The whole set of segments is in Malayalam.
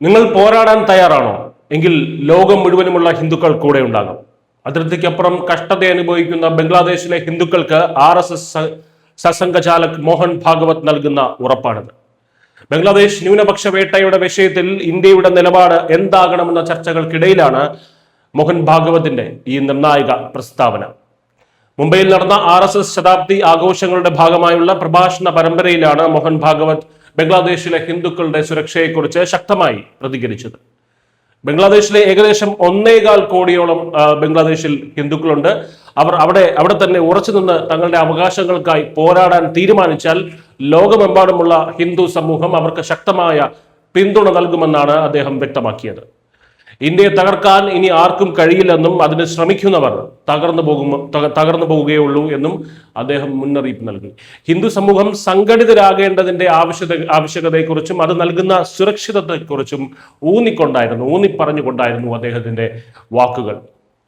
നിങ്ങൾ പോരാടാൻ തയ്യാറാണോ? എങ്കിൽ ലോകം മുഴുവനുമുള്ള ഹിന്ദുക്കൾ കൂടെ ഉണ്ടാകും. അതിർത്തിക്കപ്പുറം കഷ്ടത അനുഭവിക്കുന്ന ബംഗ്ലാദേശിലെ ഹിന്ദുക്കൾക്ക് RSS സസംഘചാലക് മോഹൻ ഭാഗവത് നൽകുന്ന ഉറപ്പാണിത്. ബംഗ്ലാദേശ് ന്യൂനപക്ഷ വേട്ടയുടെ വിഷയത്തിൽ ഇന്ത്യയുടെ നിലപാട് എന്താകണമെന്ന ചർച്ചകൾക്കിടയിലാണ് മോഹൻ ഭാഗവതിന്റെ ഈ നിർണായക പ്രസ്താവന. മുംബൈയിൽ നടന്ന RSS ശതാബ്ദി ആഘോഷങ്ങളുടെ ഭാഗമായുള്ള പ്രഭാഷണ പരമ്പരയിലാണ് മോഹൻ ഭാഗവത് ബംഗ്ലാദേശിലെ ഹിന്ദുക്കളുടെ സുരക്ഷയെക്കുറിച്ച് ശക്തമായി പ്രതികരിച്ചത്. ബംഗ്ലാദേശിലെ ഏകദേശം 1.25 കോടിയോളം ബംഗ്ലാദേശിൽ ഹിന്ദുക്കളുണ്ട്. അവർ അവിടെ തന്നെ ഉറച്ചു നിന്ന് തങ്ങളുടെ അവകാശങ്ങൾക്കായി പോരാടാൻ തീരുമാനിച്ചാൽ ലോകമെമ്പാടുമുള്ള ഹിന്ദു സമൂഹം അവർക്ക് ശക്തമായ പിന്തുണ നൽകുമെന്നാണ് അദ്ദേഹം വ്യക്തമാക്കിയത്. ഇന്ത്യയെ തകർക്കാൻ ഇനി ആർക്കും കഴിയില്ലെന്നും അതിന് ശ്രമിക്കുന്നവർ തകർന്നു പോവുകയുള്ളൂ എന്നും അദ്ദേഹം മുന്നറിയിപ്പ് നൽകി. ഹിന്ദു സമൂഹം സംഘടിതരാകേണ്ടതിന്റെ ആവശ്യകതയെക്കുറിച്ചും അത് നൽകുന്ന സുരക്ഷിതത്വത്തെക്കുറിച്ചും ഊന്നിപ്പറഞ്ഞുകൊണ്ടായിരുന്നു അദ്ദേഹത്തിന്റെ വാക്കുകൾ.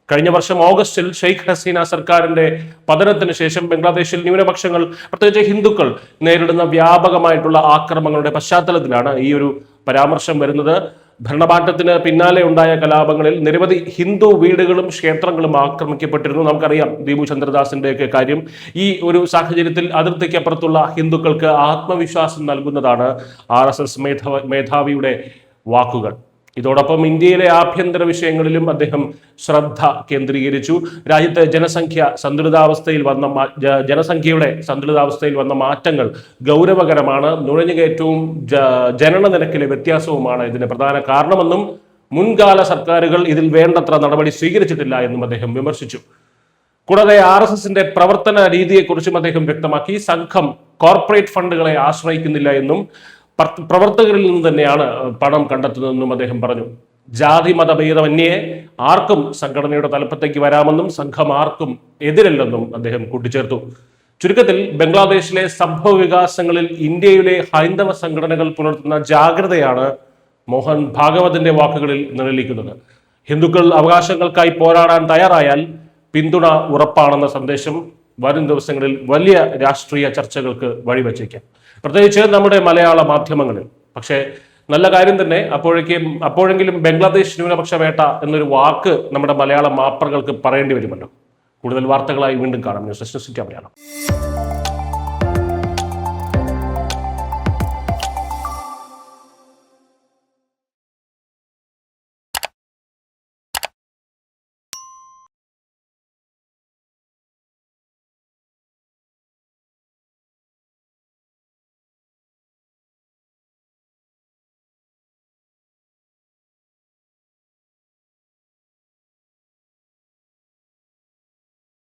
കഴിഞ്ഞ വർഷം ഓഗസ്റ്റിൽ ഷെയ്ഖ് ഹസീന സർക്കാരിന്റെ പതനത്തിന് ശേഷം ബംഗ്ലാദേശിൽ ന്യൂനപക്ഷങ്ങൾ, പ്രത്യേകിച്ച് ഹിന്ദുക്കൾ നേരിടുന്ന വ്യാപകമായിട്ടുള്ള ആക്രമണങ്ങളുടെ പശ്ചാത്തലത്തിലാണ് ഈ ഒരു പരാമർശം വരുന്നത്. ഭരണമാറ്റത്തിന് പിന്നാലെ ഉണ്ടായ കലാപങ്ങളിൽ നിരവധി ഹിന്ദു വീടുകളും ക്ഷേത്രങ്ങളും ആക്രമിക്കപ്പെട്ടിരുന്നു. നമുക്കറിയാം ദീപു ചന്ദ്രദാസിന്റെയൊക്കെ കാര്യം. ഈ ഒരു സാഹചര്യത്തിൽ അതിർത്തിക്കപ്പുറത്തുള്ള ഹിന്ദുക്കൾക്ക് ആത്മവിശ്വാസം നൽകുന്നതാണ് RSS മേധാവിയുടെ വാക്കുകൾ. ഇതോടൊപ്പം ഇന്ത്യയിലെ ആഭ്യന്തര വിഷയങ്ങളിലും അദ്ദേഹം ശ്രദ്ധ കേന്ദ്രീകരിച്ചു. രാജ്യത്തെ ജനസംഖ്യയുടെ സന്തുലിതാവസ്ഥയിൽ വന്ന മാറ്റങ്ങൾ ഗൗരവകരമാണ്. നുഴഞ്ഞുകയറ്റവും ജനന നിരക്കിലെ വ്യത്യാസവുമാണ് ഇതിന് പ്രധാന കാരണമെന്നും മുൻകാല സർക്കാരുകൾ ഇതിൽ വേണ്ടത്ര നടപടി സ്വീകരിച്ചിട്ടില്ല എന്നും അദ്ദേഹം വിമർശിച്ചു. കൂടാതെ RSSന്റെ പ്രവർത്തന രീതിയെക്കുറിച്ചും അദ്ദേഹം വ്യക്തമാക്കി. സംഘം കോർപ്പറേറ്റ് ഫണ്ടുകളെ ആശ്രയിക്കുന്നില്ല എന്നും പ്രവർത്തകരിൽ നിന്ന് തന്നെയാണ് പണം കണ്ടെത്തുന്നതെന്നും അദ്ദേഹം പറഞ്ഞു. ജാതി മതഭേദമന്യേ ആർക്കും സംഘടനയുടെ തലപ്പത്തേക്ക് വരാമെന്നും സംഘം ആർക്കും എതിരല്ലെന്നും അദ്ദേഹം കൂട്ടിച്ചേർത്തു. ചുരുക്കത്തിൽ ബംഗ്ലാദേശിലെ സംഭവ വികാസങ്ങളിൽ ഇന്ത്യയിലെ ഹൈന്ദവ സംഘടനകൾ പുലർത്തുന്ന ജാഗ്രതയാണ് മോഹൻ ഭാഗവതിന്റെ വാക്കുകളിൽ നിഴലിക്കുന്നത്. ഹിന്ദുക്കൾ അവകാശങ്ങൾക്കായി പോരാടാൻ തയ്യാറായാൽ പിന്തുണ ഉറപ്പാണെന്ന സന്ദേശം വരും ദിവസങ്ങളിൽ വലിയ രാഷ്ട്രീയ ചർച്ചകൾക്ക് വഴിവെച്ചേക്കാം, പ്രത്യേകിച്ച് നമ്മുടെ മലയാള മാധ്യമങ്ങളിൽ. പക്ഷേ നല്ല കാര്യം തന്നെ, അപ്പോഴെങ്കിലും ബംഗ്ലാദേശ് ന്യൂനപക്ഷ വേട്ട എന്നൊരു വാക്ക് നമ്മുടെ മലയാള മാപ്രകൾക്ക് പറയേണ്ടി വരുമല്ലോ. കൂടുതൽ വാർത്തകളായി വീണ്ടും കാണാം. News desk Malayalam.